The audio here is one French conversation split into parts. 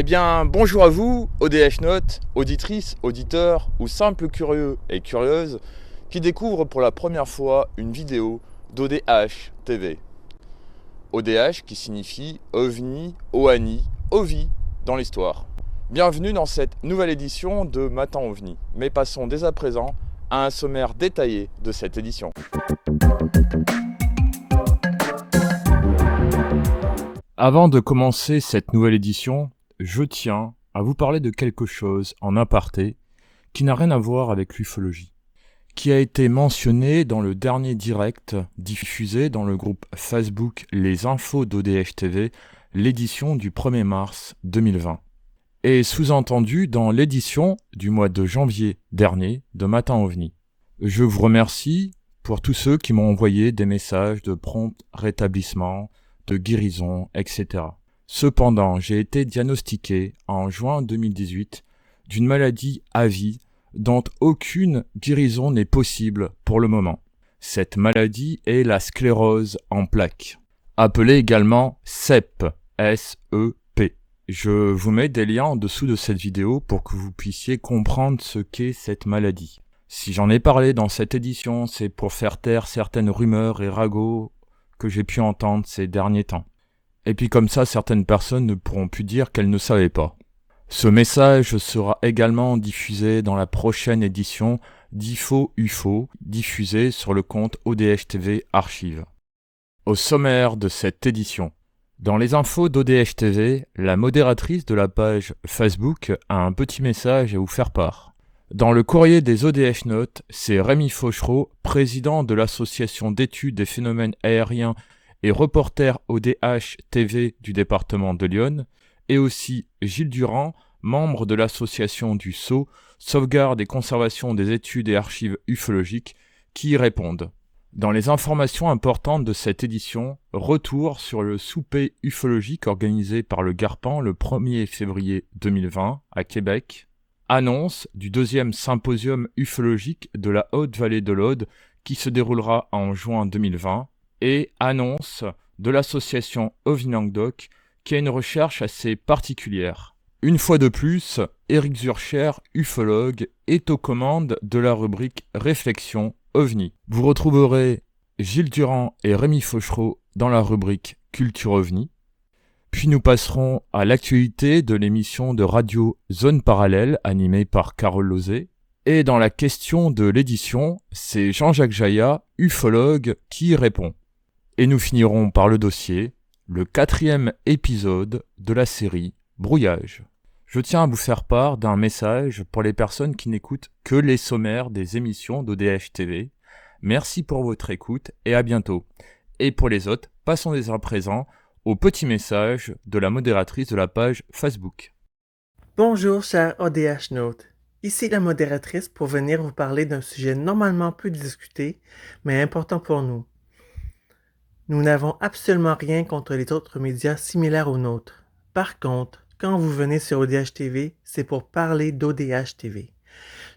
Eh bien, bonjour à vous, ODH Note, auditrices, auditeurs ou simples curieux et curieuses qui découvrent pour la première fois une vidéo d'ODH TV. ODH qui signifie OVNI, OANI, OVI dans l'histoire. Bienvenue dans cette nouvelle édition de Matin OVNI. Mais passons dès à présent à un sommaire détaillé de cette édition. Avant de commencer cette nouvelle édition, je tiens à vous parler de quelque chose en aparté qui n'a rien à voir avec l'ufologie, qui a été mentionné dans le dernier direct diffusé dans le groupe Facebook Les Infos d'ODH TV, l'édition du 1er mars 2020, et sous-entendu dans l'édition du mois de janvier dernier de Matin OVNI. Je vous remercie pour tous ceux qui m'ont envoyé des messages de prompt rétablissement, de guérison, etc. Cependant, j'ai été diagnostiqué en juin 2018 d'une maladie à vie dont aucune guérison n'est possible pour le moment. Cette maladie est la sclérose en plaques, appelée également CEP, S-E-P. Je vous mets des liens en dessous de cette vidéo pour que vous puissiez comprendre ce qu'est cette maladie. Si j'en ai parlé dans cette édition, c'est pour faire taire certaines rumeurs et ragots que j'ai pu entendre ces derniers temps. Et puis comme ça, certaines personnes ne pourront plus dire qu'elles ne savaient pas. Ce message sera également diffusé dans la prochaine édition d'IFO UFO, diffusée sur le compte ODH TV Archives. Au sommaire de cette édition, dans les infos d'ODH TV, la modératrice de la page Facebook a un petit message à vous faire part. Dans le courrier des ODH Notes, c'est Rémi Fauchereau, président de l'association d'études des phénomènes aériens et reporter ODH TV du département de l'Yonne, et aussi Gilles Durand, membre de l'association du SCO, Sauvegarde et Conservation des études et archives ufologiques, qui y répondent. Dans les informations importantes de cette édition, retour sur le souper ufologique organisé par le Garpan le 1er février 2020 à Québec, annonce du 2e symposium ufologique de la Haute-Vallée de l'Aude qui se déroulera en juin 2020 et annonce de l'association OVNI Languedoc qui a une recherche assez particulière. Une fois de plus, Éric Zurcher, ufologue, est aux commandes de la rubrique Réflexion OVNI. Vous retrouverez Gilles Durand et Rémi Fauchereau dans la rubrique Culture OVNI. Puis nous passerons à l'actualité de l'émission de radio Zone Parallèle animée par Carole Lozé. Et dans la question de l'édition, c'est Jean-Jacques Jaillat, ufologue, qui y répond. Et nous finirons par le dossier, le 4e épisode de la série Brouillage. Je tiens à vous faire part d'un message pour les personnes qui n'écoutent que les sommaires des émissions d'ODH TV. Merci pour votre écoute et à bientôt. Et pour les autres, passons dès à présent au petit message de la modératrice de la page Facebook. Bonjour cher ODH Note, ici la modératrice pour venir vous parler d'un sujet normalement peu discuté, mais important pour nous. Nous n'avons absolument rien contre les autres médias similaires aux nôtres. Par contre, quand vous venez sur ODH TV, c'est pour parler d'ODH TV.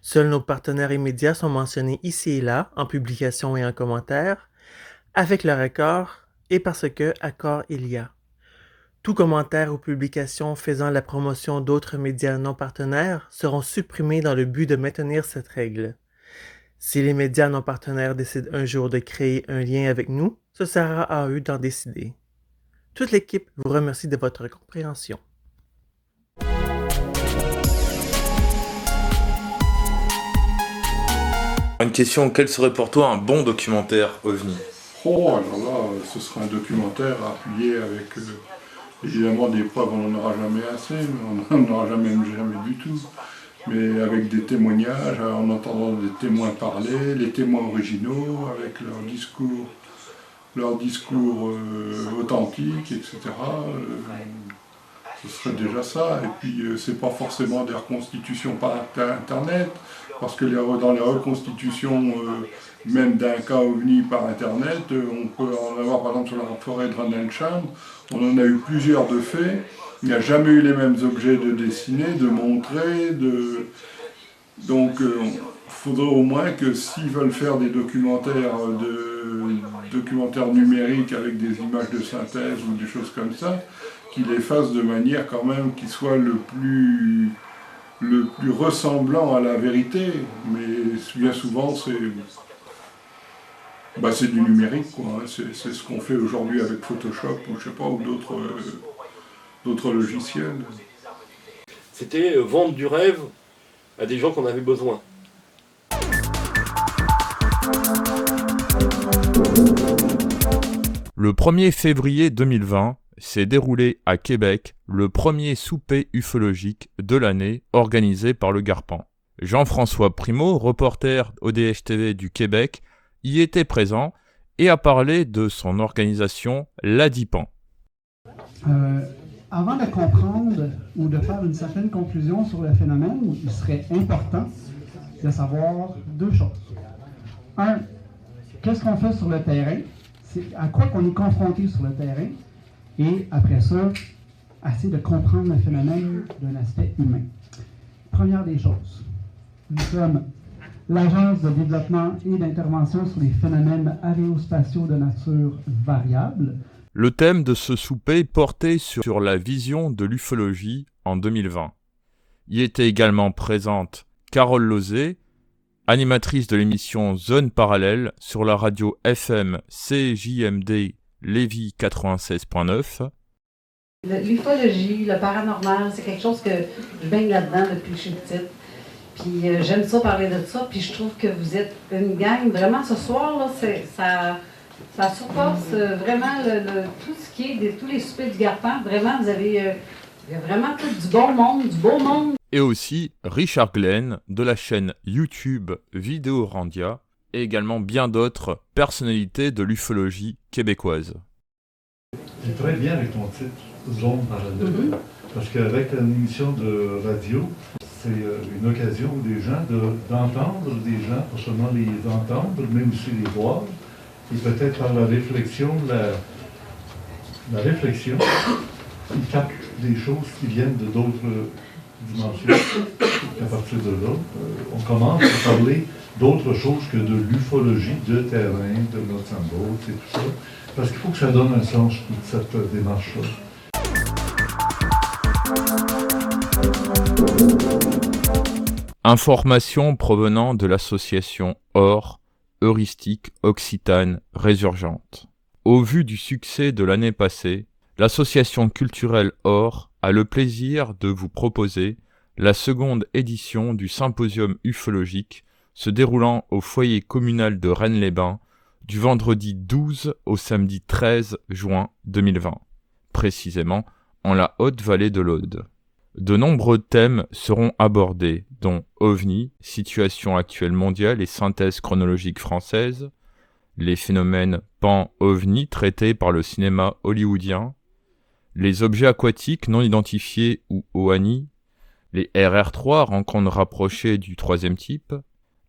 Seuls nos partenaires immédiats sont mentionnés ici et là, en publication et en commentaire, avec leur accord et parce que accord il y a. Tout commentaire ou publication faisant la promotion d'autres médias non partenaires seront supprimés dans le but de maintenir cette règle. Si les médias non partenaires décident un jour de créer un lien avec nous, ce sera à eux d'en décider. Toute l'équipe vous remercie de votre compréhension. Une question, quel serait pour toi un bon documentaire OVNI ? Oh, alors là, ce sera un documentaire appuyé avec évidemment des preuves, on n'en aura jamais assez, mais on n'en aura jamais du tout. Mais avec des témoignages, en entendant des témoins parler, les témoins originaux, avec leur discours authentique, etc. Ce serait déjà ça. Et puis, c'est pas forcément des reconstitutions par Internet, parce que dans les reconstitutions, même d'un cas OVNI par Internet, on peut en avoir par exemple sur la forêt de Rendlesham, on en a eu plusieurs de faits, il n'y a jamais eu les mêmes objets de dessiner, de montrer, donc il faudrait au moins que s'ils veulent faire des documentaires numériques avec des images de synthèse ou des choses comme ça, qu'il les fasse de manière quand même qui soit le plus ressemblant à la vérité. Mais bien souvent, c'est du numérique, quoi. Hein. C'est ce qu'on fait aujourd'hui avec Photoshop ou je sais pas, ou d'autres logiciels. C'était vendre du rêve à des gens qu'on avait besoin. Le 1er février 2020 s'est déroulé à Québec le premier souper ufologique de l'année organisé par le Garpan. Jean-François Primeau, reporter ODH-TV du Québec, y était présent et a parlé de son organisation, l'ADIPAN. Avant de comprendre ou de faire une certaine conclusion sur le phénomène, il serait important de savoir deux choses. Un, qu'est-ce qu'on fait sur le terrain? C'est à quoi qu'on est confronté sur le terrain? Et après ça, essayer de comprendre le phénomène d'un aspect humain. Première des choses, nous sommes l'Agence de développement et d'intervention sur les phénomènes aérospatiaux de nature variable. Le thème de ce souper portait sur la vision de l'ufologie en 2020. Y était également présente Carole Lozé, animatrice de l'émission Zone Parallèle sur la radio FM CJMD Lévis 96.9. L'ufologie, le paranormal, c'est quelque chose que je baigne là-dedans depuis que je suis petite. Puis j'aime ça parler de ça, puis je trouve que vous êtes une gang, vraiment ce soir, là, ça surpasse vraiment tout ce qui est, tous les soupers du Garpan. Vraiment, vous avez il y a vraiment tout du bon monde, du beau monde. Et aussi Richard Glenn de la chaîne YouTube Vidéorandia et également bien d'autres personnalités de l'ufologie québécoise. C'est très bien avec ton titre, Zone Parallèle, parce qu'avec une émission de radio, c'est une occasion pour des gens d'entendre des gens, pas seulement les entendre, mais aussi les voir, et peut-être par la réflexion, ils captent des choses qui viennent de d'autres dimensions. À partir de là, on commence à parler d'autre chose que de l'ufologie de terrain, de notre symbole, et tout ça. Parce qu'il faut que ça donne un sens, toute cette démarche-là. Informations provenant de l'association OR, Heuristique Occitane Résurgente. Au vu du succès de l'année passée, l'association culturelle OR a le plaisir de vous proposer la seconde édition du symposium ufologique se déroulant au foyer communal de Rennes-les-Bains du vendredi 12 au samedi 13 juin 2020, précisément en la Haute-Vallée de l'Aude. De nombreux thèmes seront abordés, dont OVNI, situation actuelle mondiale et synthèse chronologique française, les phénomènes pan-OVNI traités par le cinéma hollywoodien, les objets aquatiques non identifiés ou OANI, les RR3, rencontres rapprochées du troisième type,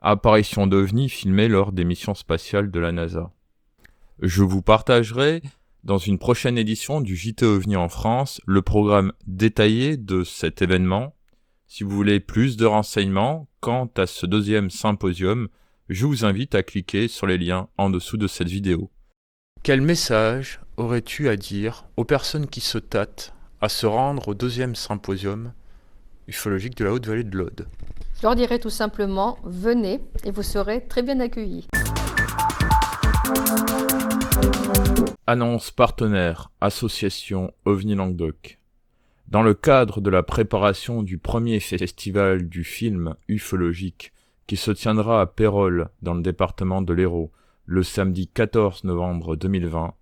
apparition d'OVNI filmées lors des missions spatiales de la NASA. Je vous partagerai, dans une prochaine édition du JT OVNI en France, le programme détaillé de cet événement. Si vous voulez plus de renseignements quant à ce deuxième symposium, je vous invite à cliquer sur les liens en dessous de cette vidéo. Quel message aurais-tu à dire aux personnes qui se tâtent à se rendre au deuxième symposium ufologique de la Haute-Vallée de l'Aude? Je leur dirais tout simplement, venez et vous serez très bien accueillis. Annonce partenaire, association OVNI Languedoc. Dans le cadre de la préparation du premier festival du film ufologique qui se tiendra à Pérols dans le département de l'Hérault le samedi 14 novembre 2020,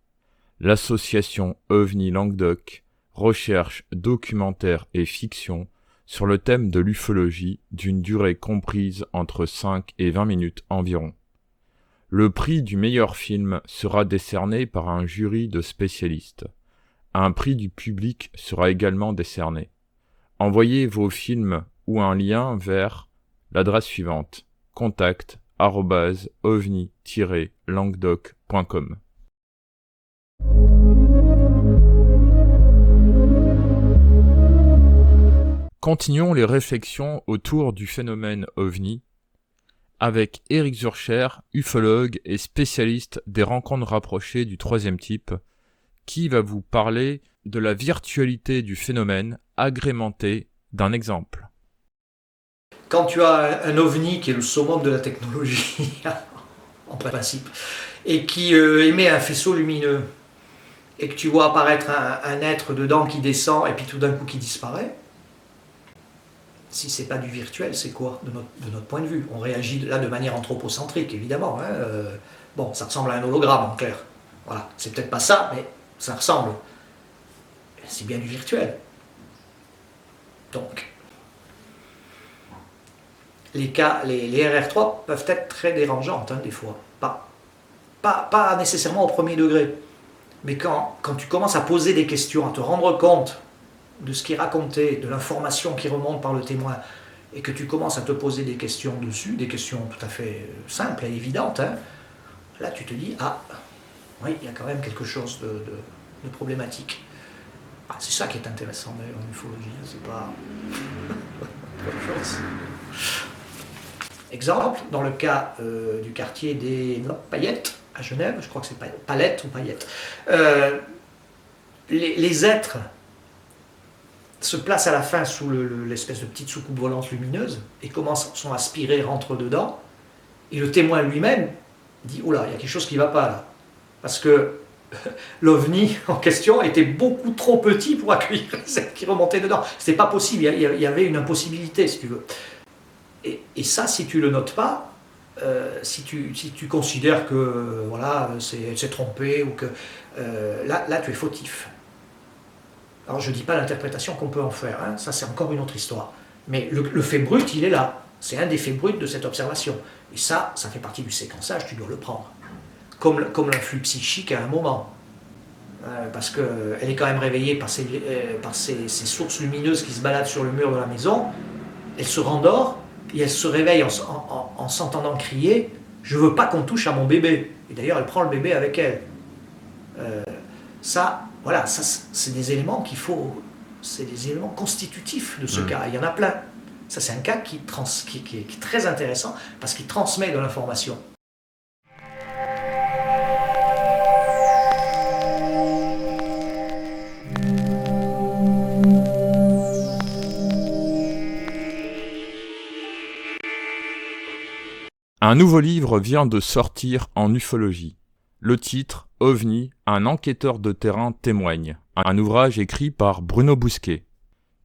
l'association OVNI Languedoc recherche documentaire et fiction sur le thème de l'ufologie d'une durée comprise entre 5 et 20 minutes environ. Le prix du meilleur film sera décerné par un jury de spécialistes. Un prix du public sera également décerné. Envoyez vos films ou un lien vers l'adresse suivante: contact@ovni-languedoc.com. Continuons les réflexions autour du phénomène OVNI avec Éric Zurcher, ufologue et spécialiste des rencontres rapprochées du troisième type, qui va vous parler de la virtualité du phénomène agrémentée d'un exemple. Quand tu as un ovni qui est le summum de la technologie, en principe, et qui émet un faisceau lumineux, et que tu vois apparaître un être dedans qui descend et puis tout d'un coup qui disparaît, si c'est pas du virtuel, c'est quoi de notre point de vue? On réagit là de manière anthropocentrique, évidemment. Hein, bon, ça ressemble à un hologramme en clair. Voilà, c'est peut-être pas ça, mais ça ressemble. C'est bien du virtuel. Donc, les RR3 peuvent être très dérangeantes, hein, des fois. Pas nécessairement au premier degré. Mais quand tu commences à poser des questions, à te rendre compte de ce qui est raconté, de l'information qui remonte par le témoin, et que tu commences à te poser des questions dessus, des questions tout à fait simples et évidentes, hein, là tu te dis, ah, oui, il y a quand même quelque chose de problématique. Ah, c'est ça qui est intéressant d'ailleurs en ufologie, c'est pas autre chose. Exemple, dans le cas du quartier des Paillettes, à Genève, je crois que c'est Palette ou Paillettes, les êtres se placent à la fin sous l'espèce de petite soucoupe volante lumineuse et sont aspirés, rentrent dedans, et le témoin lui-même dit « Oula, il y a quelque chose qui ne va pas là ». Parce que l'OVNI en question était beaucoup trop petit pour accueillir les êtres qui remontaient dedans. C'était pas possible, il y avait une impossibilité, si tu veux. Et ça, si tu ne le notes pas, si tu considères que voilà, c'est trompé, ou que là tu es fautif. Alors je ne dis pas l'interprétation qu'on peut en faire, hein, ça c'est encore une autre histoire. Mais le fait brut, il est là. C'est un des faits bruts de cette observation. Et ça fait partie du séquençage, tu dois le prendre. Comme l'influx psychique à un moment. Parce qu'elle est quand même réveillée par ces sources lumineuses qui se baladent sur le mur de la maison. Elle se rendort et elle se réveille en s'entendant crier « Je ne veux pas qu'on touche à mon bébé ». Et d'ailleurs, elle prend le bébé avec elle. Voilà, ça, c'est des éléments c'est des éléments constitutifs de ce cas. Il y en a plein. Ça, c'est un cas qui est très intéressant parce qu'il transmet de l'information. Un nouveau livre vient de sortir en ufologie. Le titre, OVNI, un enquêteur de terrain témoigne. Un ouvrage écrit par Bruno Bousquet.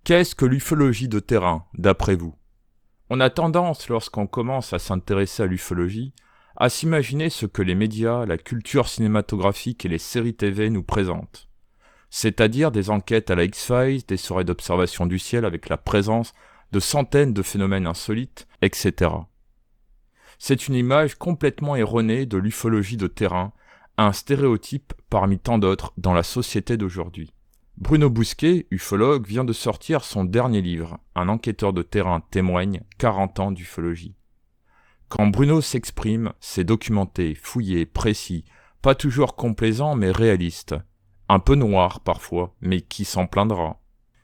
Qu'est-ce que l'ufologie de terrain, d'après vous? On a tendance, lorsqu'on commence à s'intéresser à l'ufologie, à s'imaginer ce que les médias, la culture cinématographique et les séries TV nous présentent. C'est-à-dire des enquêtes à la X-Files, des soirées d'observation du ciel avec la présence de centaines de phénomènes insolites, etc. C'est une image complètement erronée de l'ufologie de terrain, un stéréotype parmi tant d'autres dans la société d'aujourd'hui. Bruno Bousquet, ufologue, vient de sortir son dernier livre, Un enquêteur de terrain témoigne, 40 ans d'ufologie. Quand Bruno s'exprime, c'est documenté, fouillé, précis, pas toujours complaisant mais réaliste. Un peu noir parfois, mais qui s'en plaindra.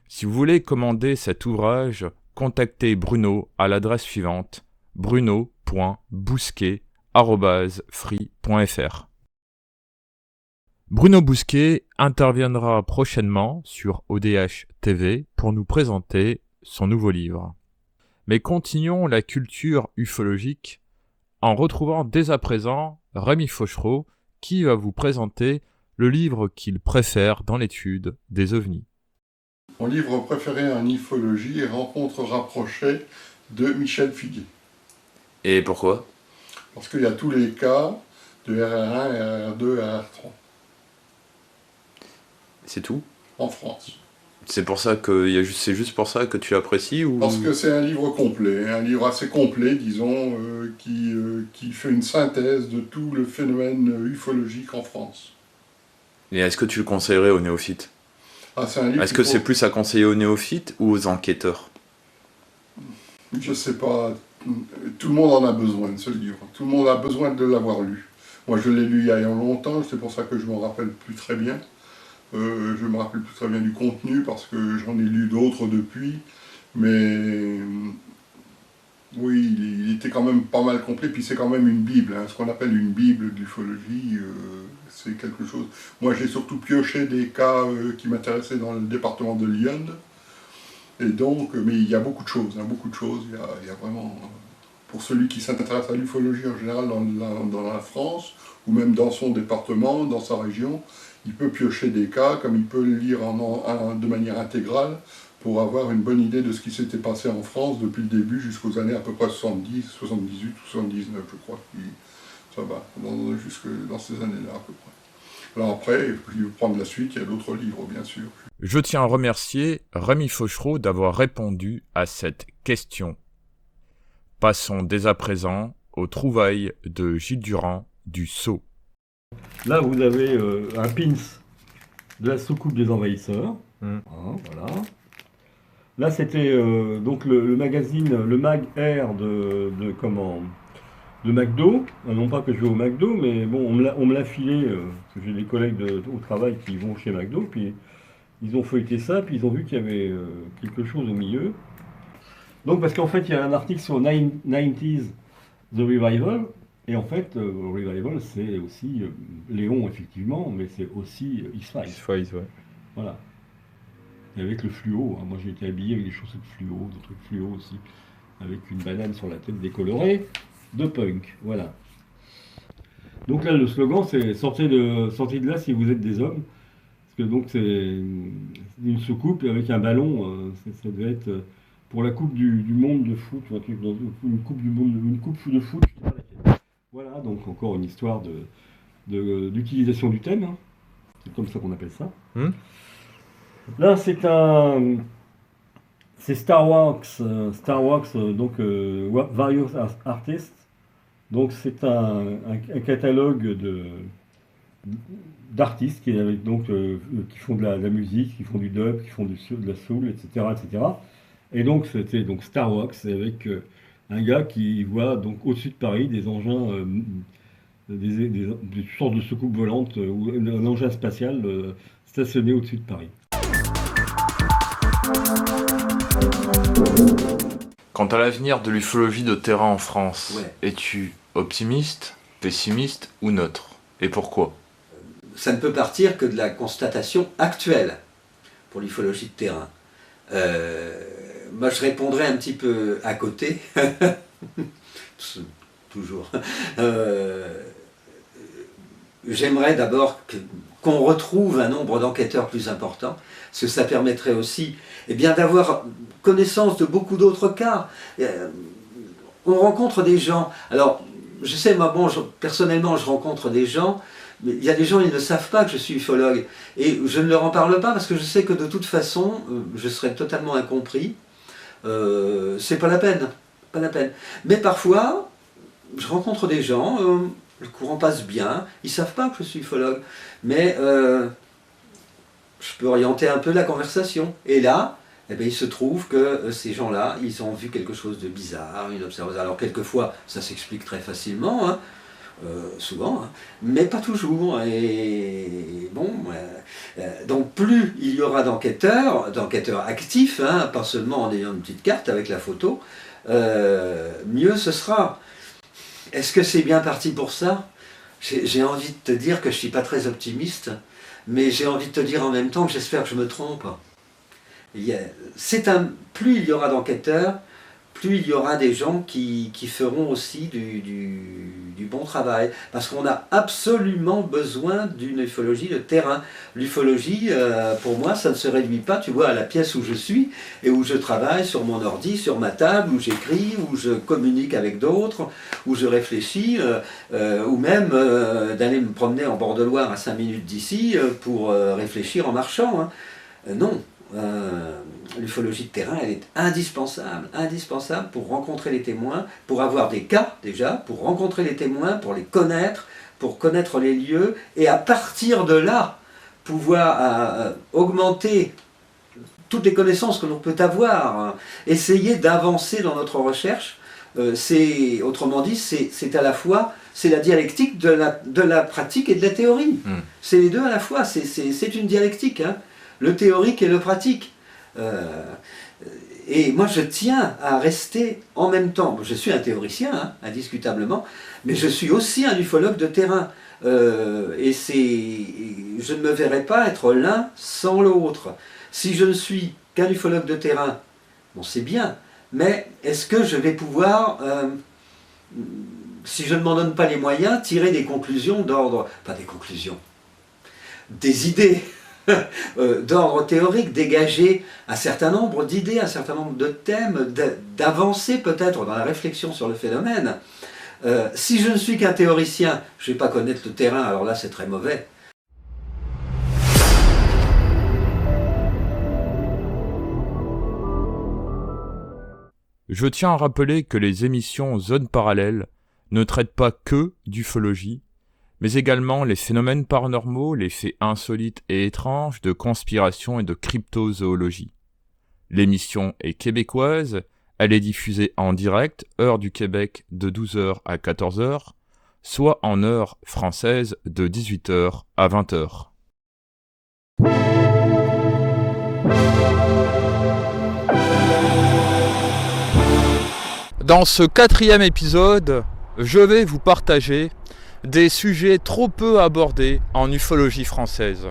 Si vous voulez commander cet ouvrage, contactez Bruno à l'adresse suivante, bruno.bousquet@free.fr. Bruno Bousquet interviendra prochainement sur ODH TV pour nous présenter son nouveau livre. Mais continuons la culture ufologique en retrouvant dès à présent Rémi Fauchereau qui va vous présenter le livre qu'il préfère dans l'étude des ovnis. Mon livre préféré en ufologie est Rencontres rapprochées de Michel Figuet. Et pourquoi? Parce qu'il y a tous les cas de RR1, RR2, RR3. C'est tout? En France. C'est juste pour ça que tu apprécies ou... Parce que c'est un livre complet, un livre assez complet, disons, qui fait une synthèse de tout le phénomène ufologique en France. Et est-ce que tu le conseillerais aux néophytes? Est-ce que c'est plus à conseiller aux néophytes ou aux enquêteurs? Je sais pas. Tout le monde en a besoin de ce livre. Tout le monde a besoin de l'avoir lu. Moi, je l'ai lu il y a longtemps, c'est pour ça que je ne me rappelle plus très bien. Je me rappelle plus très bien du contenu parce que j'en ai lu d'autres depuis. Mais oui, il est était quand même pas mal complet, puis c'est quand même une bible, hein, ce qu'on appelle une bible de l'ufologie, c'est quelque chose. Moi j'ai surtout pioché des cas qui m'intéressaient dans le département de Lyon, et donc, mais il y a beaucoup de choses, il y a vraiment, pour celui qui s'intéresse à l'ufologie en général dans la France, ou même dans son département, dans sa région, il peut piocher des cas, comme il peut le lire de manière intégrale, pour avoir une bonne idée de ce qui s'était passé en France depuis le début jusqu'aux années à peu près 70, 78 ou 79, je crois. Ça va, jusque dans ces années-là à peu près. Alors après, il veut prendre la suite, il y a d'autres livres, bien sûr. Je tiens à remercier Rémi Fauchereau d'avoir répondu à cette question. Passons dès à présent aux trouvailles de Gilles Durand du Sceau. Là, vous avez un pins de la soucoupe des envahisseurs. Voilà. Là, c'était donc le magazine, le Mag Air de McDo. Non pas que je vais au McDo, mais bon, on me l'a filé, parce que j'ai des collègues au travail qui vont chez McDo, puis ils ont feuilleté ça, puis ils ont vu qu'il y avait quelque chose au milieu. Donc, parce qu'en fait, il y a un article sur 90s The Revival, et en fait, Revival, c'est aussi Léon, effectivement, mais c'est aussi X-Files. X-Files, ouais. Voilà. Et avec le fluo, hein. Moi j'ai été habillé avec des chaussettes fluo, des trucs fluo aussi, avec une banane sur la tête décolorée, de punk, voilà. Donc là le slogan c'est sortez de là si vous êtes des hommes, parce que donc c'est une soucoupe avec un ballon, ça devait être pour la coupe du monde de foot, ou un truc dans une coupe du monde, une coupe de foot, je sais pas laquelle. Voilà, donc encore une histoire d'utilisation du thème, hein. C'est comme ça qu'on appelle ça. Là, c'est Star Wars, donc Various Artists. Donc c'est un catalogue d'artistes qui font de la musique, qui font du dub, qui font de la soul, etc., etc. Et donc c'était donc Star Wars avec un gars qui voit donc au-dessus de Paris des engins, des sortes de soucoupes volantes ou un engin spatial stationné au-dessus de Paris. Quant à l'avenir de l'ufologie de terrain en France, es-tu optimiste, pessimiste ou neutre? Et pourquoi? Ça ne peut partir que de la constatation actuelle pour l'ufologie de terrain. Moi je répondrais un petit peu à côté, toujours. J'aimerais d'abord qu'on retrouve un nombre d'enquêteurs plus important, parce que ça permettrait aussi d'avoir connaissance de beaucoup d'autres cas. On rencontre des gens, alors je sais, moi personnellement je rencontre des gens, mais il y a des gens, ils ne savent pas que je suis ufologue, et je ne leur en parle pas parce que je sais que de toute façon, je serais totalement incompris. C'est pas la peine, pas la peine. Mais parfois, je rencontre des gens, le courant passe bien, ils ne savent pas que je suis ufologue, mais je peux orienter un peu la conversation. Et là, il se trouve que ces gens-là, ils ont vu quelque chose de bizarre, une observation. Alors quelquefois, ça s'explique très facilement, hein, souvent, hein, mais pas toujours. Et bon, donc plus il y aura d'enquêteurs actifs, hein, pas seulement en ayant une petite carte avec la photo, mieux ce sera. Est-ce que c'est bien parti pour ça? J'ai envie de te dire que je ne suis pas très optimiste, mais j'ai envie de te dire en même temps que j'espère que je me trompe. Plus il y aura d'enquêteurs, plus il y aura des gens qui feront aussi du bon travail. Parce qu'on a absolument besoin d'une ufologie de terrain. L'ufologie, pour moi, ça ne se réduit pas, tu vois, à la pièce où je suis et où je travaille sur mon ordi, sur ma table, où j'écris, où je communique avec d'autres, où je réfléchis, ou même d'aller me promener en bord de Loire à 5 minutes d'ici pour réfléchir en marchant. Hein. Non. L'ufologie de terrain, elle est indispensable pour rencontrer les témoins, pour avoir des cas déjà, pour rencontrer les témoins, pour les connaître, pour connaître les lieux, et à partir de là, pouvoir augmenter toutes les connaissances que l'on peut avoir, essayer d'avancer dans notre recherche. Autrement dit, c'est à la fois, c'est la dialectique de la pratique et de la théorie. C'est les deux à la fois, c'est une dialectique, hein. Le théorique et le pratique. Et moi, je tiens à rester en même temps. Je suis un théoricien, hein, indiscutablement, mais je suis aussi un ufologue de terrain. Et je ne me verrai pas être l'un sans l'autre. Si je ne suis qu'un ufologue de terrain, bon, c'est bien, mais est-ce que je vais pouvoir, si je ne m'en donne pas les moyens, tirer des conclusions d'ordre, pas des conclusions, des idées d'ordre théorique, dégager un certain nombre d'idées, un certain nombre de thèmes, d'avancer peut-être dans la réflexion sur le phénomène. Si je ne suis qu'un théoricien, je ne vais pas connaître le terrain, alors là c'est très mauvais. Je tiens à rappeler que les émissions Zone Parallèle ne traitent pas que d'ufologie, mais également les phénomènes paranormaux, les faits insolites et étranges, de conspiration et de cryptozoologie. L'émission est québécoise, elle est diffusée en direct, heure du Québec de 12h à 14h, soit en heure française de 18h à 20h. Dans ce 4e épisode, je vais vous partager des sujets trop peu abordés en ufologie française,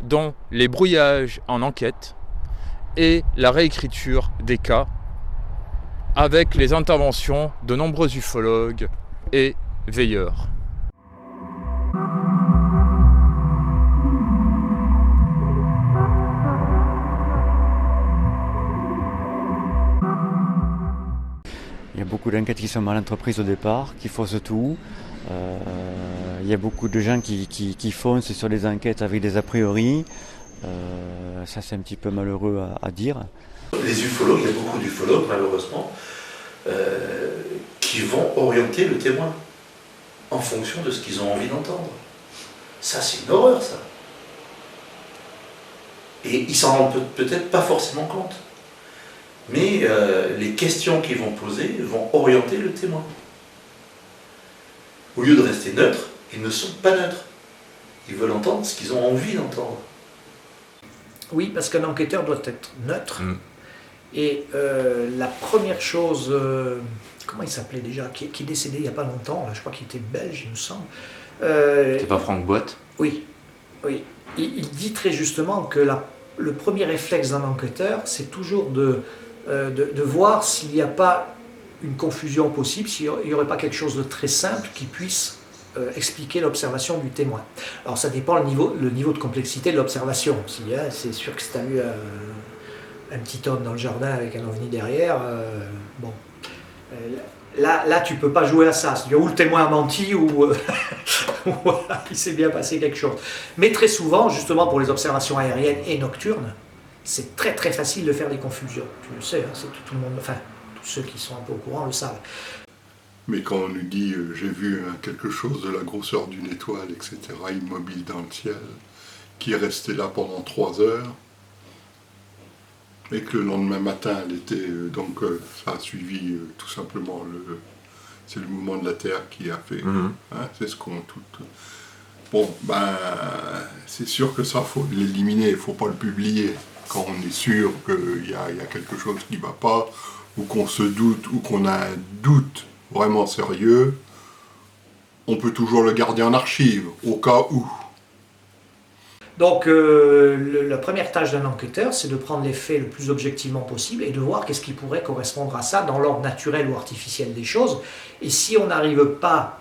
dont les brouillages en enquête et la réécriture des cas, avec les interventions de nombreux ufologues et veilleurs. Il y a beaucoup d'enquêtes qui sont mal entreprises au départ, qui faussent tout. Il y a beaucoup de gens qui foncent sur les enquêtes avec des a priori. Ça, c'est un petit peu malheureux à dire. Les ufologues, il y a beaucoup d'ufologues, malheureusement, qui vont orienter le témoin en fonction de ce qu'ils ont envie d'entendre. Ça, c'est une horreur, ça. Et ils s'en rendent peut-être pas forcément compte. Mais les questions qu'ils vont poser vont orienter le témoin. Au lieu de rester neutres, ils ne sont pas neutres. Ils veulent entendre ce qu'ils ont envie d'entendre. Oui, parce qu'un enquêteur doit être neutre. Et la première chose, comment il s'appelait déjà, qui est décédé il n'y a pas longtemps, là, je crois qu'il était belge, il me semble. C'est pas Franck Boîte? Oui, oui. Il dit très justement que le premier réflexe d'un enquêteur, c'est toujours de voir s'il n'y a pas une confusion possible, s'il n'y aurait pas quelque chose de très simple qui puisse expliquer l'observation du témoin. Alors ça dépend le niveau de complexité de l'observation aussi. Hein. C'est sûr que si tu as vu un petit homme dans le jardin avec un ovni derrière, bon, là tu peux pas jouer à ça. C'est-à-dire où le témoin a menti ou il s'est bien passé quelque chose. Mais très souvent, justement pour les observations aériennes et nocturnes, c'est très très facile de faire des confusions. Tu le sais, hein, c'est tout le monde, enfin tous ceux qui sont un peu au courant le savent. Mais quand on nous dit j'ai vu quelque chose de la grosseur d'une étoile, etc., immobile dans le ciel, qui est resté là pendant 3 heures, et que le lendemain matin, elle était ça a suivi tout simplement c'est le mouvement de la Terre qui a fait. Hein, c'est ce qu'on bon, c'est sûr que ça faut l'éliminer, il faut pas le publier quand on est sûr qu'il y a quelque chose qui va pas, ou qu'on se doute, ou qu'on a un doute vraiment sérieux. On peut toujours le garder en archive au cas où. Donc la première tâche d'un enquêteur, c'est de prendre les faits le plus objectivement possible et de voir qu'est-ce qui pourrait correspondre à ça dans l'ordre naturel ou artificiel des choses. Et si on n'arrive pas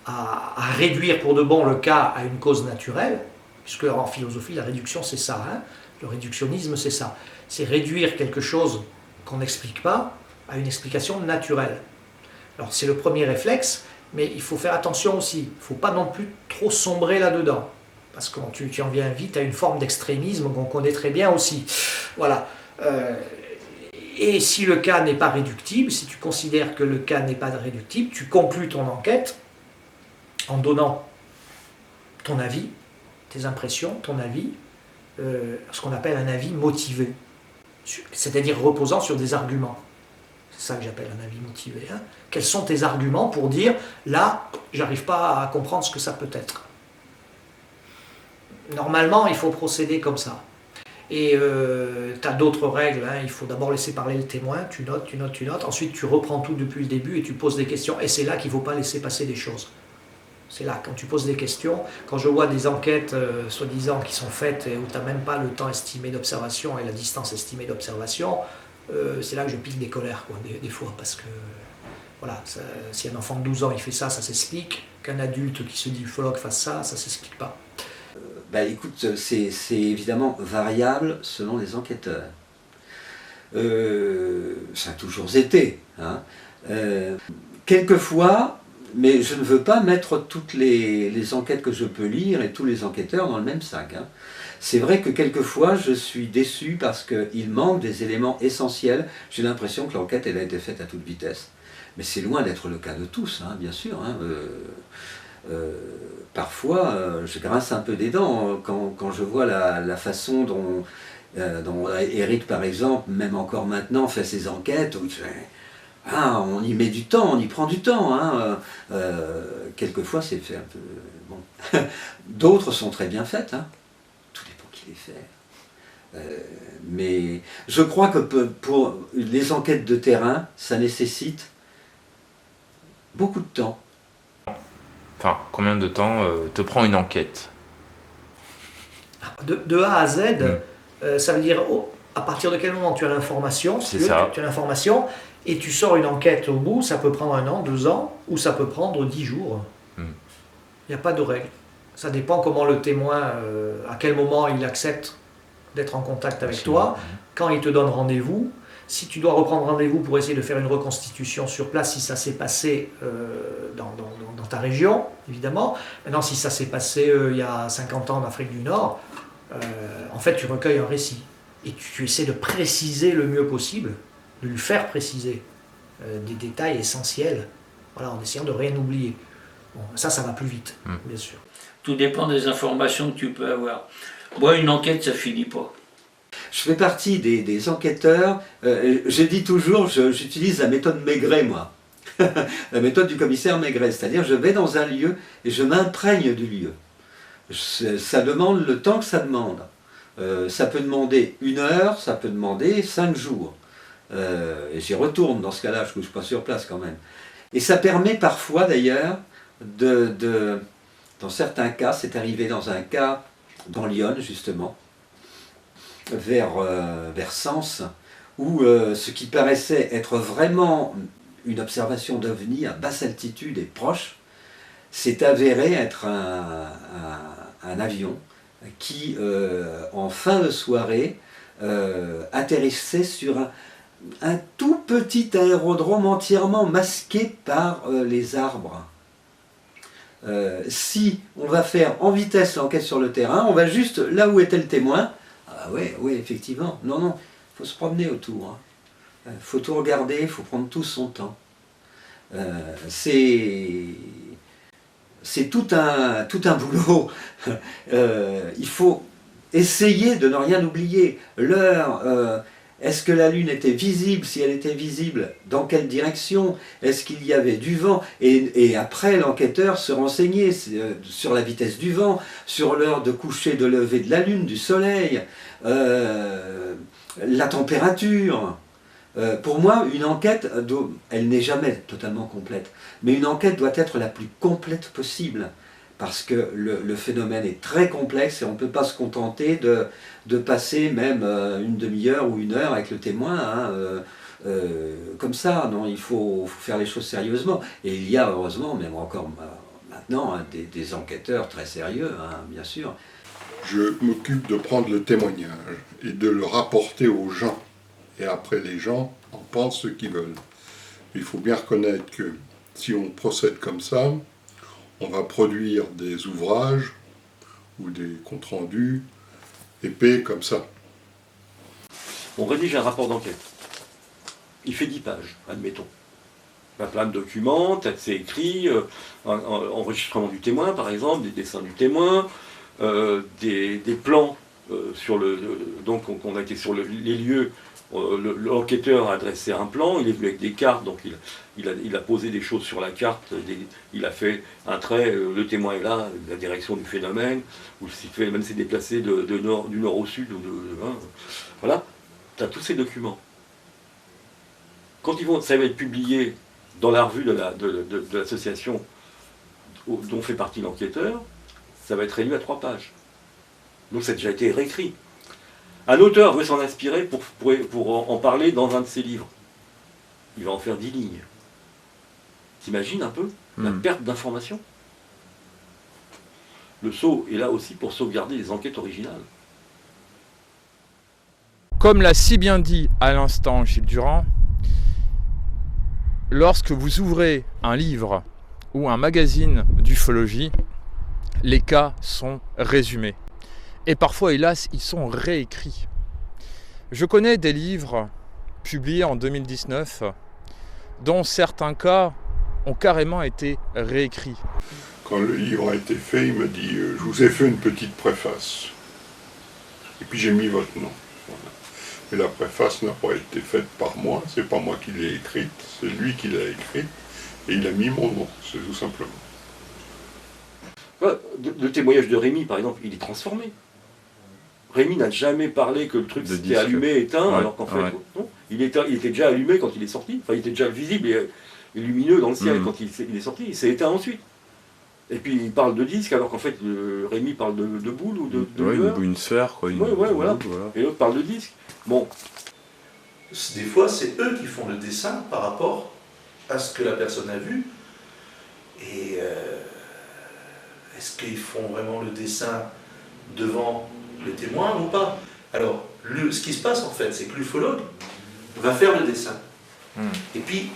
à réduire pour de bon le cas à une cause naturelle, puisque en philosophie la réduction c'est ça, hein, le réductionnisme c'est ça, c'est réduire quelque chose qu'on n'explique pas à une explication naturelle. Alors c'est le premier réflexe, mais il faut faire attention aussi, il ne faut pas non plus trop sombrer là-dedans. Parce que tu en viens vite à une forme d'extrémisme qu'on connaît très bien aussi. Voilà. Et si le cas n'est pas réductible, si tu considères que le cas n'est pas réductible, tu conclus ton enquête en donnant ton avis, tes impressions, ton avis, ce qu'on appelle un avis motivé. C'est-à-dire reposant sur des arguments. C'est ça que j'appelle un avis motivé. Hein. Quels sont tes arguments pour dire, là, j'arrive pas à comprendre ce que ça peut être. Normalement, il faut procéder comme ça. Et tu as d'autres règles, hein. Il faut d'abord laisser parler le témoin, tu notes, tu notes, tu notes, ensuite tu reprends tout depuis le début et tu poses des questions, et c'est là qu'il ne faut pas laisser passer des choses. C'est là, quand tu poses des questions, quand je vois des enquêtes soi-disant qui sont faites et où tu n'as même pas le temps estimé d'observation et la distance estimée d'observation, c'est là que je pique des colères, quoi, des fois, parce que voilà, si un enfant de 12 ans il fait ça, ça s'explique, qu'un adulte qui se dit ufologue fasse ça, ça s'explique pas. Écoute, c'est évidemment variable selon les enquêteurs. Ça a toujours été. Hein. Quelquefois, mais je ne veux pas mettre toutes les enquêtes que je peux lire et tous les enquêteurs dans le même sac. Hein. C'est vrai que quelquefois je suis déçu parce qu'il manque des éléments essentiels. J'ai l'impression que l'enquête elle a été faite à toute vitesse. Mais c'est loin d'être le cas de tous, hein, bien sûr. Hein. Parfois, je grince un peu des dents quand je vois la façon dont Eric, par exemple, même encore maintenant, fait ses enquêtes. Où on y met du temps, on y prend du temps. Hein. Quelquefois, c'est fait un peu... Bon. D'autres sont très bien faites. Hein. Tout dépend qui les fait. Mais je crois que pour les enquêtes de terrain, ça nécessite beaucoup de temps. Enfin, combien de temps te prend une enquête? De A à Z, ça veut dire à partir de quel moment tu as l'information, C'est ça. Tu as l'information et tu sors une enquête au bout, ça peut prendre 1 an, 2 ans, ou ça peut prendre 10 jours. Il n'y a pas de règle. Ça dépend comment le témoin, à quel moment il accepte d'être en contact avec toi, quand il te donne rendez-vous. Si tu dois reprendre rendez-vous pour essayer de faire une reconstitution sur place, si ça s'est passé dans ta région, évidemment. Maintenant, si ça s'est passé il y a 50 ans en Afrique du Nord, en fait, tu recueilles un récit. Et tu essaies de préciser le mieux possible, de lui faire préciser des détails essentiels, voilà, en essayant de rien oublier. Bon, ça va plus vite, bien sûr. Tout dépend des informations que tu peux avoir. Moi, une enquête, ça finit pas. Je fais partie des enquêteurs, je dis toujours, j'utilise la méthode Maigret, moi. La méthode du commissaire Maigret, c'est-à-dire je vais dans un lieu et je m'imprègne du lieu. Ça demande le temps que ça demande. Ça peut demander 1 heure, ça peut demander 5 jours. Et j'y retourne dans ce cas-là, je ne couche pas sur place quand même. Et ça permet parfois d'ailleurs dans certains cas, c'est arrivé dans un cas dans Lyon justement, vers Sens, où ce qui paraissait être vraiment une observation d'OVNI à basse altitude et proche, s'est avéré être un avion qui, en fin de soirée, atterrissait sur un tout petit aérodrome entièrement masqué par les arbres. Si on va faire en vitesse l'enquête sur le terrain, on va juste là où était le témoin. Ah oui, effectivement. Non, il faut se promener autour. Il faut tout regarder, il faut prendre tout son temps. C'est tout un boulot. Il faut essayer de ne rien oublier. L'heure, est-ce que la Lune était visible? Si elle était visible, dans quelle direction? Est-ce qu'il y avait du vent? Et après, l'enquêteur se renseignait sur la vitesse du vent, sur l'heure de coucher, de lever de la Lune, du Soleil, la température. Pour moi, une enquête, elle n'est jamais totalement complète, mais une enquête doit être la plus complète possible, parce que le phénomène est très complexe et on ne peut pas se contenter de passer même 1 demi-heure ou 1 heure avec le témoin, hein, comme ça. Non, il faut faire les choses sérieusement. Et il y a heureusement, même encore maintenant, hein, des enquêteurs très sérieux, hein, bien sûr. Je m'occupe de prendre le témoignage et de le rapporter aux gens. Et après, les gens en pensent ce qu'ils veulent. Il faut bien reconnaître que si on procède comme ça, on va produire des ouvrages ou des comptes rendus épais comme ça. On rédige un rapport d'enquête. Il fait 10 pages, admettons. Plein de documents, c'est écrit, enregistrement du témoin par exemple, des dessins du témoin, des plans donc on a été sur les lieux, l'enquêteur a dressé un plan, il est venu avec des cartes, donc il a posé des choses sur la carte, il a fait un trait, le témoin est là, la direction du phénomène, ou s'il fait même s'est déplacé du nord au sud, voilà, tu as tous ces documents. Quand ça va être publié dans la revue de l'association dont fait partie l'enquêteur, ça va être réduit à 3 pages. Donc ça a déjà été réécrit. Un auteur veut s'en inspirer pour en parler dans un de ses livres. Il va en faire 10 lignes. T'imagines un peu la perte d'information? Le sceau est là aussi pour sauvegarder les enquêtes originales. Comme l'a si bien dit à l'instant Gilles Durand, lorsque vous ouvrez un livre ou un magazine d'ufologie, les cas sont résumés. Et parfois, hélas, ils sont réécrits. Je connais des livres publiés en 2019 dont certains cas ont carrément été réécrits. Quand le livre a été fait, il me dit je vous ai fait une petite préface. Et puis j'ai mis votre nom. Voilà. Mais la préface n'a pas été faite par moi, c'est pas moi qui l'ai écrite, c'est lui qui l'a écrite, et il a mis mon nom, c'est tout simplement. Le témoignage de Rémi, par exemple, il est transformé. Rémi n'a jamais parlé que le truc s'était allumé, éteint, alors qu'en fait, non, il était déjà allumé quand il est sorti, enfin il était déjà visible et lumineux dans le ciel quand il est sorti, il s'est éteint ensuite. Et puis il parle de disque, alors qu'en fait Rémi parle de boule ou de lueur. Une sphère, quoi. Voilà. Et l'autre parle de disque. Bon. Des fois, c'est eux qui font le dessin par rapport à ce que la personne a vu. Et est-ce qu'ils font vraiment le dessin devant le témoin ou pas? Alors, ce qui se passe en fait, c'est que l'ufologue va faire le dessin. Et puis,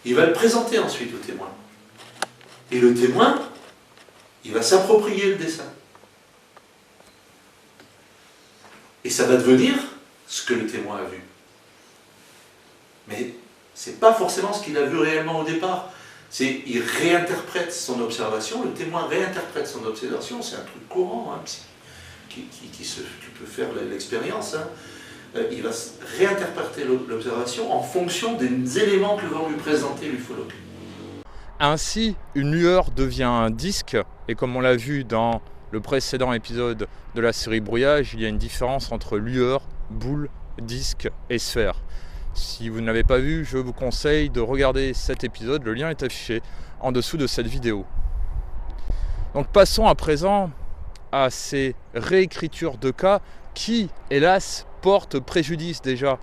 il va le présenter ensuite au témoin. Et le témoin, il va s'approprier le dessin. Et ça va devenir ce que le témoin a vu. Mais c'est pas forcément ce qu'il a vu réellement au départ. Il réinterprète son observation, le témoin réinterprète son observation, c'est un truc courant, hein, qui peut faire l'expérience. Hein. Il va réinterpréter l'observation en fonction des éléments que va lui présenter l'ufologue. Ainsi, une lueur devient un disque, et comme on l'a vu dans le précédent épisode de la série Brouillage, il y a une différence entre lueur, boule, disque et sphère. Si vous ne l'avez pas vu, je vous conseille de regarder cet épisode, le lien est affiché en dessous de cette vidéo. Donc passons à présent à ces réécritures de cas qui, hélas, portent préjudice déjà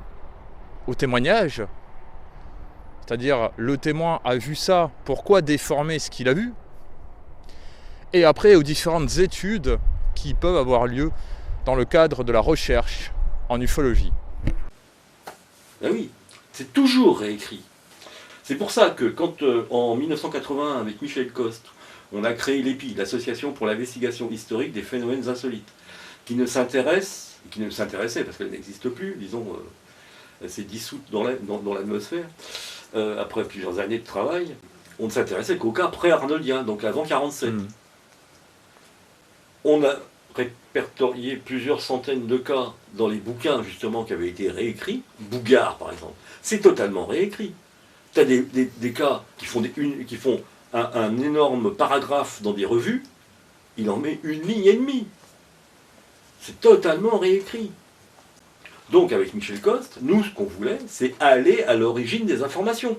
au témoignage. C'est-à-dire, le témoin a vu ça, pourquoi déformer ce qu'il a vu? Et après, aux différentes études qui peuvent avoir lieu dans le cadre de la recherche en ufologie. Ben oui, c'est toujours réécrit. C'est pour ça que quand, en 1981, avec Michel Coste, on a créé l'EPI, l'Association pour l'investigation historique des phénomènes insolites, qui ne s'intéressait, parce qu'elle n'existe plus, disons, elle s'est dissoute dans l'atmosphère, après plusieurs années de travail, on ne s'intéressait qu'au cas pré-arnoldien, donc avant 1947. On a répertorié plusieurs centaines de cas dans les bouquins, justement, qui avaient été réécrits. Bougard, par exemple, c'est totalement réécrit. Tu as des cas qui font un énorme paragraphe dans des revues, il en met 1 ligne et demie. C'est totalement réécrit. Donc, avec Michel Coste, nous, ce qu'on voulait, c'est aller à l'origine des informations.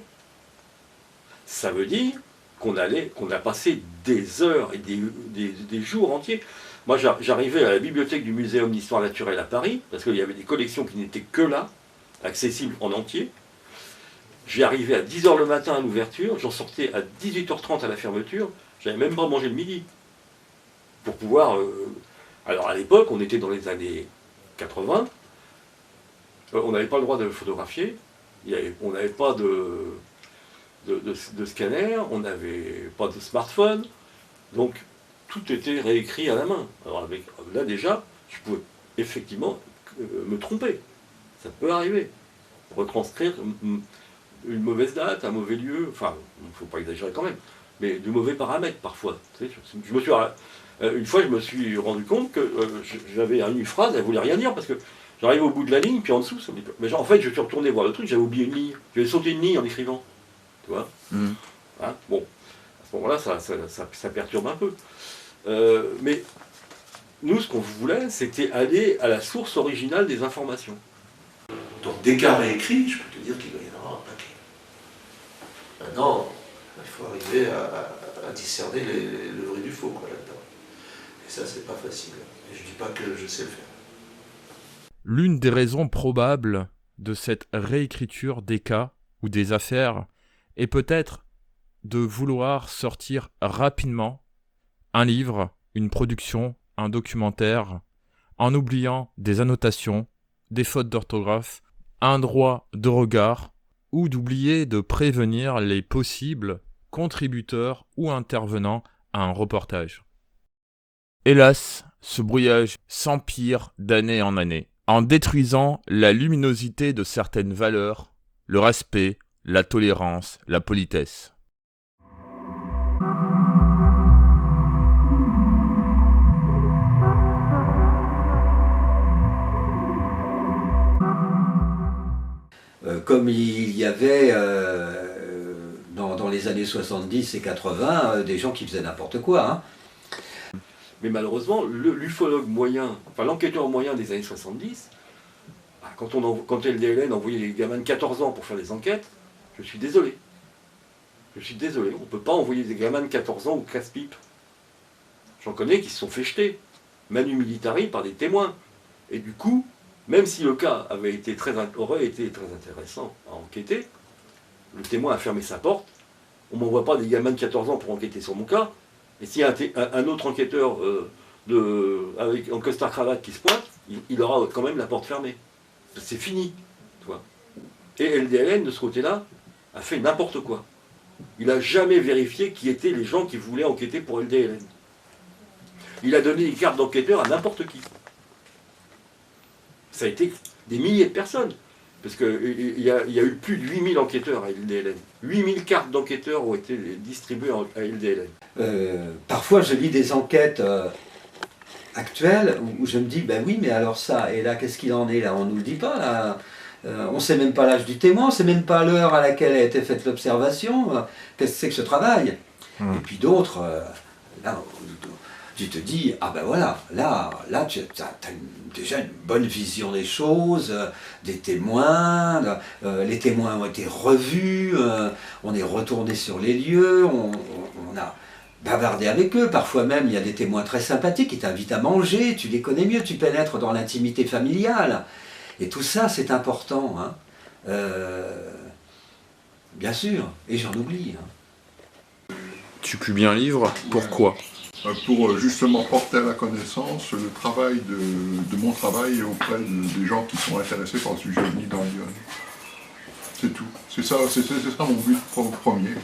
Ça veut dire qu'on a passé des heures et des jours entiers. Moi, j'arrivais à la bibliothèque du Muséum d'Histoire Naturelle à Paris, parce qu'il y avait des collections qui n'étaient que là, accessibles en entier. J'y arrivais à 10h le matin à l'ouverture, j'en sortais à 18h30 à la fermeture, j'avais même pas mangé le midi. Pour pouvoir... Alors, à l'époque, on était dans les années 80, on n'avait pas le droit de photographier, on n'avait pas de scanner, on n'avait pas de smartphone, donc tout était réécrit à la main. Alors là déjà, je pouvais effectivement me tromper, ça peut arriver, retranscrire une mauvaise date, un mauvais lieu, enfin, il ne faut pas exagérer quand même, mais de mauvais paramètres parfois. Tu sais, Une fois, je me suis rendu compte que j'avais une phrase, elle voulait rien dire, parce que j'arrive au bout de la ligne, puis en dessous, ça me dit... Mais genre, en fait, je suis retourné voir le truc, j'avais oublié une ligne. J'avais sauté une ligne en écrivant. Tu vois hein, bon, à ce moment-là, ça perturbe un peu. Mais nous, ce qu'on voulait, c'était aller à la source originale des informations. Donc des cas réécrits, je peux te dire qu'il va y en avoir un paquet. Maintenant, il faut arriver à discerner le vrai du faux là-dedans. Et ça, c'est pas facile. Et je dis pas que je sais le faire. L'une des raisons probables de cette réécriture des cas ou des affaires est peut-être de vouloir sortir rapidement un livre, une production, un documentaire, en oubliant des annotations, des fautes d'orthographe, un droit de regard, ou d'oublier de prévenir les possibles contributeurs ou intervenants à un reportage. Hélas, ce brouillage s'empire d'année en année, en détruisant la luminosité de certaines valeurs, le respect, la tolérance, la politesse. Comme il y avait dans les années 70 et 80 des gens qui faisaient n'importe quoi. Hein. Mais malheureusement, l'ufologue moyen, enfin l'enquêteur moyen des années 70, quand LDLN envoyait les gamins de 14 ans pour faire des enquêtes, je suis désolé. On ne peut pas envoyer des gamins de 14 ans au casse-pipe. J'en connais qui se sont fait jeter, manu militari, par des témoins. Et du coup, même si le cas aurait été très intéressant à enquêter, le témoin a fermé sa porte, on ne m'envoie pas des gamins de 14 ans pour enquêter sur mon cas, et s'il y a un autre enquêteur avec un costard-cravate qui se pointe, il aura quand même la porte fermée. C'est fini. Tu vois. Et LDLN, de ce côté-là, a fait n'importe quoi. Il n'a jamais vérifié qui étaient les gens qui voulaient enquêter pour LDLN. Il a donné des cartes d'enquêteurs à n'importe qui. Ça a été des milliers de personnes, parce qu'il y a eu plus de 8000 enquêteurs à LDLN. 8000 cartes d'enquêteurs ont été distribuées à LDLN. Parfois, je lis des enquêtes actuelles où je me dis, ben oui, mais alors ça, et là, qu'est-ce qu'il en est là? On ne nous le dit pas, là. On ne sait même pas l'âge du témoin, on ne sait même pas l'heure à laquelle a été faite l'observation. Qu'est-ce que c'est que ce travail? Et puis d'autres, là, tu te dis, ah ben voilà, là tu as déjà une bonne vision des choses, des témoins, les témoins ont été revus, on est retourné sur les lieux, on a bavardé avec eux, parfois même il y a des témoins très sympathiques qui t'invitent à manger, tu les connais mieux, tu pénètres dans l'intimité familiale, et tout ça c'est important, hein. Bien sûr, et j'en oublie. Hein. Tu publies un livre, pourquoi ? Pour justement porter à la connaissance le travail de mon travail auprès des gens qui sont intéressés par le sujet venu dans Lyon. C'est tout. C'est ça mon but premier.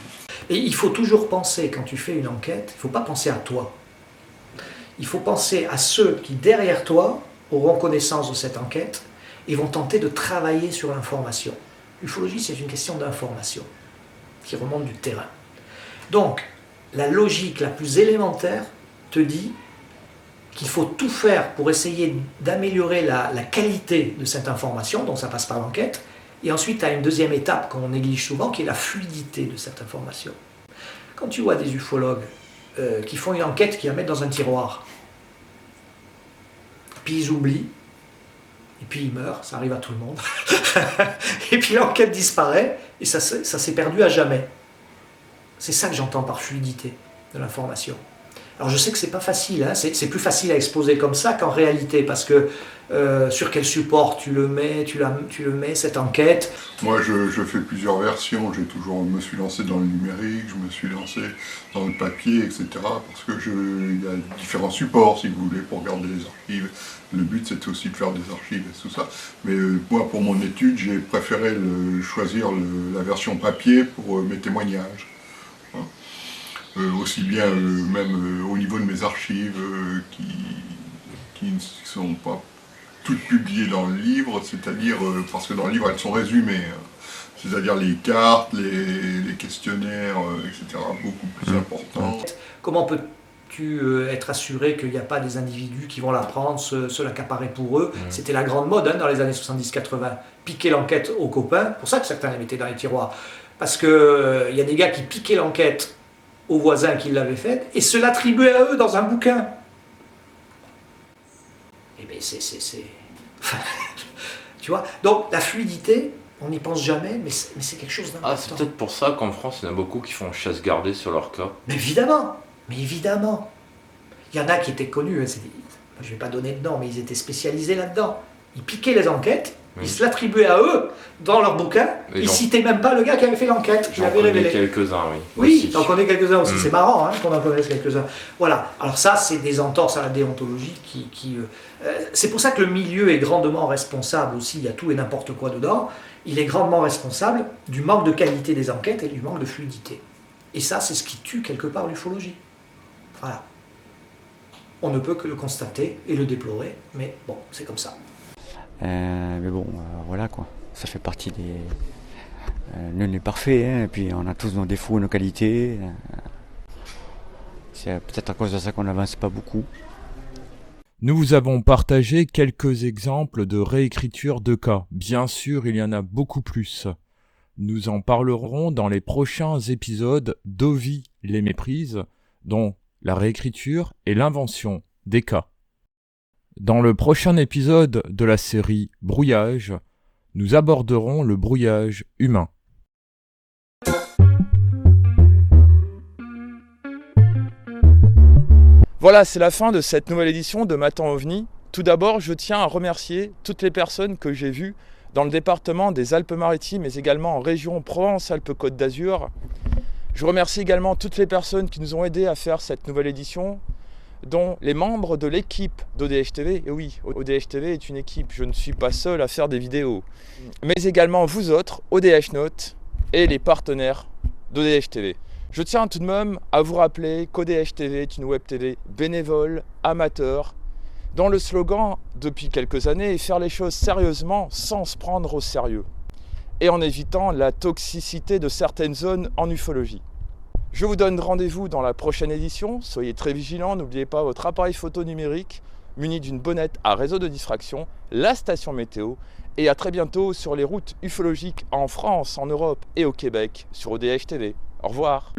Et il faut toujours penser, quand tu fais une enquête, il ne faut pas penser à toi. Il faut penser à ceux qui, derrière toi, auront connaissance de cette enquête et vont tenter de travailler sur l'information. L'ufologie, c'est une question d'information qui remonte du terrain. Donc, la logique la plus élémentaire te dit qu'il faut tout faire pour essayer d'améliorer la qualité de cette information, donc ça passe par l'enquête, et ensuite tu as une deuxième étape qu'on néglige souvent, qui est la fluidité de cette information. Quand tu vois des ufologues qui font une enquête, qui la mettent dans un tiroir, puis ils oublient, et puis ils meurent, ça arrive à tout le monde, et puis l'enquête disparaît, et ça s'est perdu à jamais. C'est ça que j'entends par fluidité de l'information. Alors je sais que c'est pas facile, hein, c'est plus facile à exposer comme ça qu'en réalité, parce que sur quel support tu le mets, cette enquête. Moi je fais plusieurs versions, me suis lancé dans le numérique, je me suis lancé dans le papier, etc. Parce que il y a différents supports, si vous voulez, pour garder les archives. Le but c'est aussi de faire des archives et tout ça. Mais moi pour mon étude, j'ai préféré choisir la version papier pour mes témoignages. Aussi bien même au niveau de mes archives qui ne sont pas toutes publiées dans le livre, c'est-à-dire parce que dans le livre elles sont résumées, c'est-à-dire les cartes, les questionnaires, etc., beaucoup plus importants. Comment peux-tu être assuré qu'il n'y a pas des individus qui vont la prendre, se l'accaparer pour eux. C'était la grande mode dans les années 70-80, piquer l'enquête aux copains, pour ça que certains la mettaient dans les tiroirs. Parce qu'il y a des gars qui piquaient l'enquête aux voisins qui l'avaient faite et se l'attribuaient à eux dans un bouquin. Eh bien, c'est... Tu vois, donc la fluidité, on n'y pense jamais, mais c'est quelque chose d'important. Ah, c'est peut-être pour ça qu'en France, il y en a beaucoup qui font chasse gardée sur leur cas. Mais évidemment. Il y en a qui étaient connus, je ne vais pas donner de nom, mais ils étaient spécialisés là-dedans. Ils piquaient les enquêtes, ils se l'attribuaient à eux dans leur bouquin, ils ne citaient même pas le gars qui avait fait l'enquête, qui l'avait révélé. J'en connais quelques-uns, oui. Oui, j'en connais quelques-uns aussi, c'est marrant qu'on en connaisse quelques-uns. Voilà, alors ça, c'est des entorses à la déontologie c'est pour ça que le milieu est grandement responsable aussi, il y a tout et n'importe quoi dedans, il est grandement responsable du manque de qualité des enquêtes et du manque de fluidité. Et ça, c'est ce qui tue quelque part l'ufologie. Voilà. On ne peut que le constater et le déplorer, mais bon, c'est comme ça. Mais bon, voilà quoi. Ça fait partie des... nul n'est parfait, hein, et puis on a tous nos défauts et nos qualités. C'est peut-être à cause de ça qu'on n'avance pas beaucoup. Nous vous avons partagé quelques exemples de réécriture de cas. Bien sûr, il y en a beaucoup plus. Nous en parlerons dans les prochains épisodes d'Ovi les méprises, dont la réécriture et l'invention des cas. Dans le prochain épisode de la série Brouillage, nous aborderons le brouillage humain. Voilà, c'est la fin de cette nouvelle édition de Matin OVNI. Tout d'abord, je tiens à remercier toutes les personnes que j'ai vues dans le département des Alpes-Maritimes, mais également en région Provence-Alpes-Côte d'Azur. Je remercie également toutes les personnes qui nous ont aidés à faire cette nouvelle édition, dont les membres de l'équipe d'ODH TV. Et oui, ODH TV est une équipe, je ne suis pas seul à faire des vidéos. Mais également vous autres, ODH Note, et les partenaires d'ODH TV. Je tiens tout de même à vous rappeler qu'ODH TV est une web TV bénévole, amateur, dont le slogan depuis quelques années est faire les choses sérieusement sans se prendre au sérieux, et en évitant la toxicité de certaines zones en ufologie. Je vous donne rendez-vous dans la prochaine édition, soyez très vigilants, n'oubliez pas votre appareil photo numérique muni d'une bonnette à réseau de diffraction, la station météo, et à très bientôt sur les routes ufologiques en France, en Europe et au Québec sur ODH TV. Au revoir.